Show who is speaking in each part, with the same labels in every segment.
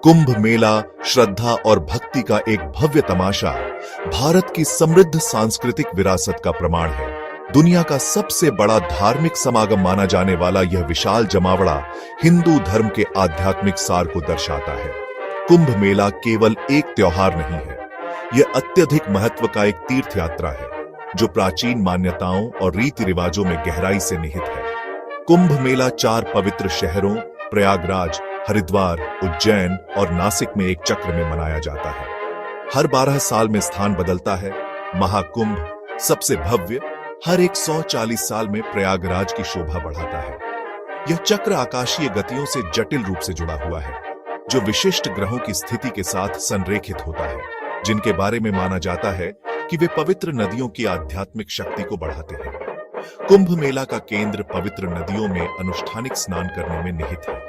Speaker 1: कुंभ मेला श्रद्धा और भक्ति का एक भव्य तमाशा भारत की समृद्ध सांस्कृतिक विरासत का प्रमाण है। दुनिया का सबसे बड़ा धार्मिक समागम माना जाने वाला यह विशाल जमावड़ा हिंदू धर्म के आध्यात्मिक सार को दर्शाता है। कुंभ मेला केवल एक त्योहार नहीं है, यह अत्यधिक महत्व का एक तीर्थ यात्रा है जो प्राचीन मान्यताओं और रीति रिवाजों में गहराई से निहित है। कुंभ मेला 4 पवित्र शहरों प्रयागराज, हरिद्वार, उज्जैन और नासिक में एक चक्र में मनाया जाता है। हर 12 साल में स्थान बदलता है। महाकुंभ सबसे भव्य हर 140 साल में प्रयागराज की शोभा बढ़ाता है। यह चक्र आकाशीय गतियों से जटिल रूप से जुड़ा हुआ है जो विशिष्ट ग्रहों की स्थिति के साथ संरेखित होता है, जिनके बारे में माना जाता है कि वे पवित्र नदियों की आध्यात्मिक शक्ति को बढ़ाते हैं। कुंभ मेला का केंद्र पवित्र नदियों में अनुष्ठानिक स्नान करने में निहित है।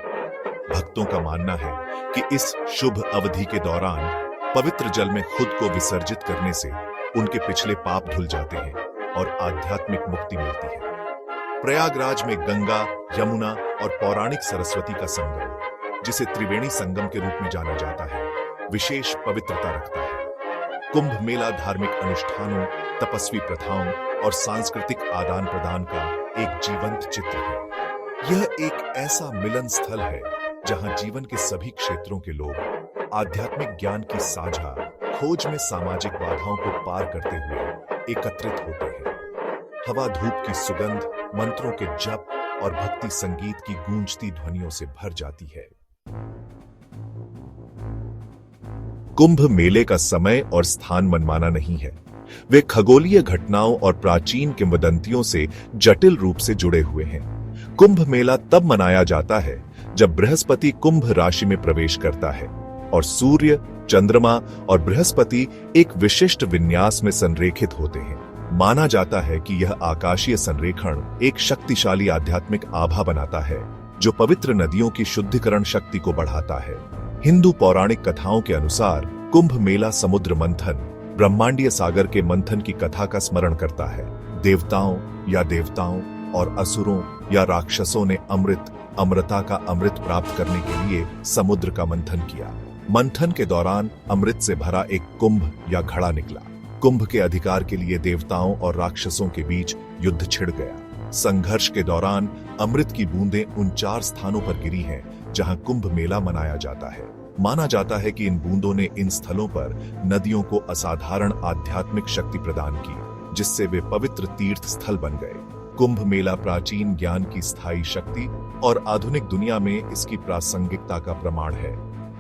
Speaker 1: भक्तों का मानना है कि इस शुभ अवधि के दौरान पवित्र जल में खुद को विसर्जित करने से उनके पिछले पाप धुल जाते हैं और आध्यात्मिक मुक्ति मिलती है। प्रयागराज में गंगा, यमुना और पौराणिक सरस्वती का संगम, जिसे त्रिवेणी संगम के रूप में जाना जाता है, विशेष पवित्रता रखता है। कुंभ मेला धार्मिक अनुष्ठानों, तपस्वी प्रथाओं और सांस्कृतिक आदान प्रदान का एक जीवंत चित्र है। यह एक ऐसा मिलन स्थल है जहां जीवन के सभी क्षेत्रों के लोग आध्यात्मिक ज्ञान की साझा खोज में सामाजिक बाधाओं को पार करते हुए एकत्रित होते हैं। हवा धूप की सुगंध, मंत्रों के जप और भक्ति संगीत की गूंजती ध्वनियों से भर जाती है। कुंभ मेले का समय और स्थान मनमाना नहीं है। वे खगोलीय घटनाओं और प्राचीन किंवदंतियों से जटिल रूप से जुड़े हुए हैं। कुंभ मेला तब मनाया जाता है जब बृहस्पति कुंभ राशि में प्रवेश करता है और सूर्य, चंद्रमा और बृहस्पति एक विशिष्ट विन्यास में संरेखित होते हैं। माना जाता है कि यह आकाशीय संरेखण एक शक्तिशाली आध्यात्मिक आभा बनाता है जो पवित्र नदियों की शुद्धिकरण शक्ति को बढ़ाता है। हिंदू पौराणिक कथाओं के अनुसार कुंभ मेला समुद्र मंथन, ब्रह्मांडीय सागर के मंथन की कथा का स्मरण करता है। देवताओं और असुरों या राक्षसों ने अमृता का अमृत प्राप्त करने के लिए समुद्र का मंथन किया। मंथन के दौरान अमृत से भरा एक कुंभ या घड़ा निकला। कुंभ के अधिकार के लिए देवताओं और राक्षसों के बीच युद्ध छिड़ गया। संघर्ष के दौरान अमृत की बूंदें उन 4 स्थानों पर गिरी हैं जहां कुंभ मेला मनाया जाता है। माना जाता है कि इन बूंदों ने इन स्थलों पर नदियों को असाधारण आध्यात्मिक शक्ति प्रदान की, जिससे वे पवित्र तीर्थ स्थल बन गए। कुंभ मेला प्राचीन ज्ञान की स्थायी शक्ति और आधुनिक दुनिया में इसकी प्रासंगिकता का प्रमाण है।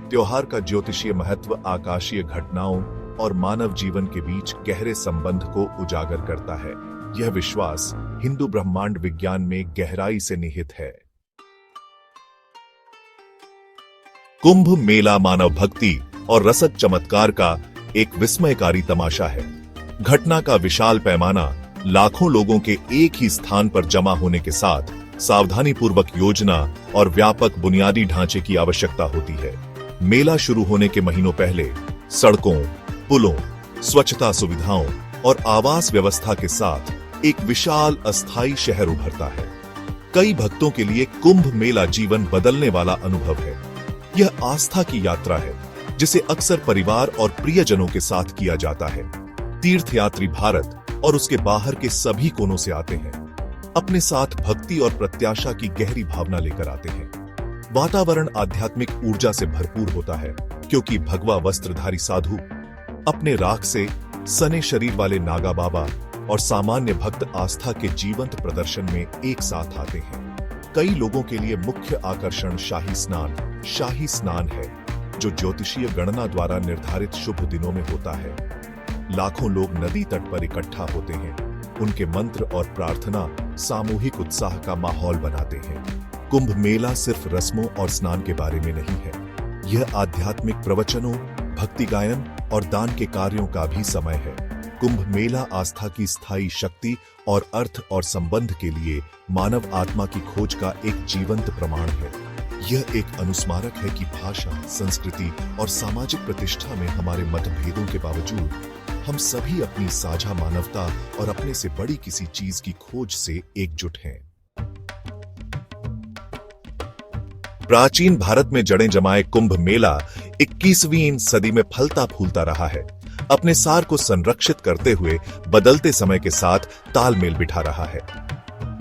Speaker 1: त्योहार का ज्योतिषीय महत्व आकाशीय घटनाओं और मानव जीवन के बीच गहरे संबंध को उजागर करता है। यह विश्वास हिंदू ब्रह्मांड विज्ञान में गहराई से निहित है। कुंभ मेला मानव भक्ति और रसद चमत्कार का एक विस्मयकारी तमाशा है। घटना का विशाल पैमाना, लाखों लोगों के एक ही स्थान पर जमा होने के साथ सावधानीपूर्वक योजना और व्यापक बुनियादी ढांचे की आवश्यकता होती है। मेला शुरू होने के महीनों पहले सड़कों, पुलों, स्वच्छता सुविधाओं और आवास व्यवस्था के साथ एक विशाल अस्थायी शहर उभरता है। कई भक्तों के लिए कुंभ मेला जीवन बदलने वाला अनुभव है। यह आस्था की यात्रा है जिसे अक्सर परिवार और प्रियजनों के साथ किया जाता है। तीर्थयात्री भारत और उसके बाहर के सभी कोनों से आते हैं। अपने साथ भक्ति और प्रत्याशा की गहरी भावना लेकर आते हैं। वातावरण आध्यात्मिक ऊर्जा से भरपूर होता है क्योंकि भगवा वस्त्रधारी साधु, अपने राख से सने शरीर वाले नागा बाबा और सामान्य भक्त आस्था के जीवंत प्रदर्शन में एक साथ आते हैं। कई लोगों के लिए मुख्य आकर्षण शाही स्नान है, जो ज्योतिषीय गणना द्वारा निर्धारित शुभ दिनों में होता है। लाखों लोग नदी तट पर इकट्ठा होते हैं। उनके मंत्र और प्रार्थना सामूहिक उत्साह का माहौल बनाते हैं। कुंभ मेला सिर्फ रस्मों और स्नान के बारे में नहीं है, यह आध्यात्मिक प्रवचनों, भक्ति गायन और दान के कार्यों का भी समय है। कुंभ मेला आस्था की स्थायी शक्ति और अर्थ और संबंध के लिए मानव आत्मा की खोज का एक जीवंत प्रमाण है। यह एक अनुस्मारक है कि भाषा, संस्कृति और सामाजिक प्रतिष्ठा में हमारे मतभेदों के बावजूद हम सभी अपनी साझा मानवता और अपने से बड़ी किसी चीज की खोज से एकजुट हैं। प्राचीन भारत में जड़ें जमाए कुंभ मेला 21वीं सदी में फलता फूलता रहा है। अपने सार को संरक्षित करते हुए बदलते समय के साथ तालमेल बिठा रहा है।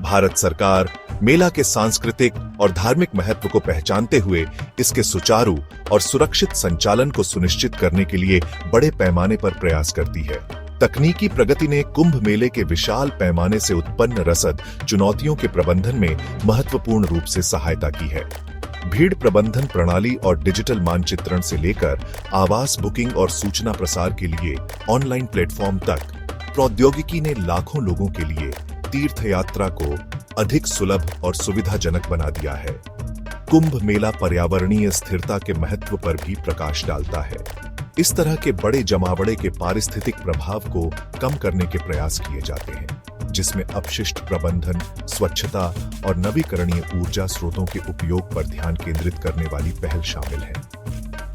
Speaker 1: भारत सरकार मेला के सांस्कृतिक और धार्मिक महत्व को पहचानते हुए इसके सुचारू और सुरक्षित संचालन को सुनिश्चित करने के लिए बड़े पैमाने पर प्रयास करती है। तकनीकी प्रगति ने कुंभ मेले के विशाल पैमाने से उत्पन्न रसद चुनौतियों के प्रबंधन में महत्वपूर्ण रूप से सहायता की है। भीड़ प्रबंधन प्रणाली और डिजिटल मानचित्रण से लेकर आवास बुकिंग और सूचना प्रसार के लिए ऑनलाइन प्लेटफॉर्म तक, प्रौद्योगिकी ने लाखों लोगों के लिए तीर्थ यात्रा को अधिक सुलभ और सुविधाजनक बना दिया है। कुंभ मेला पर्यावरणीय स्थिरता के महत्व पर भी प्रकाश डालता है। इस तरह के बड़े जमावड़े के पारिस्थितिक प्रभाव को कम करने के प्रयास किए जाते हैं, जिसमें अपशिष्ट प्रबंधन, स्वच्छता और नवीकरणीय ऊर्जा स्रोतों के उपयोग पर ध्यान केंद्रित करने वाली पहल शामिल है।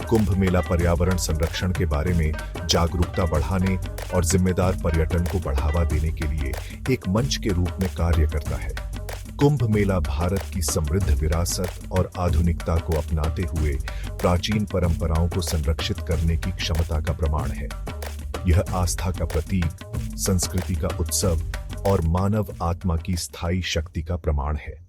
Speaker 1: कुंभ मेला पर्यावरण संरक्षण के बारे में जागरूकता बढ़ाने और जिम्मेदार पर्यटन को बढ़ावा देने के लिए एक मंच के रूप में कार्य करता है। कुंभ मेला भारत की समृद्ध विरासत और आधुनिकता को अपनाते हुए प्राचीन परंपराओं को संरक्षित करने की क्षमता का प्रमाण है। यह आस्था का प्रतीक, संस्कृति का उत्सव और मानव आत्मा की स्थायी शक्ति का प्रमाण है।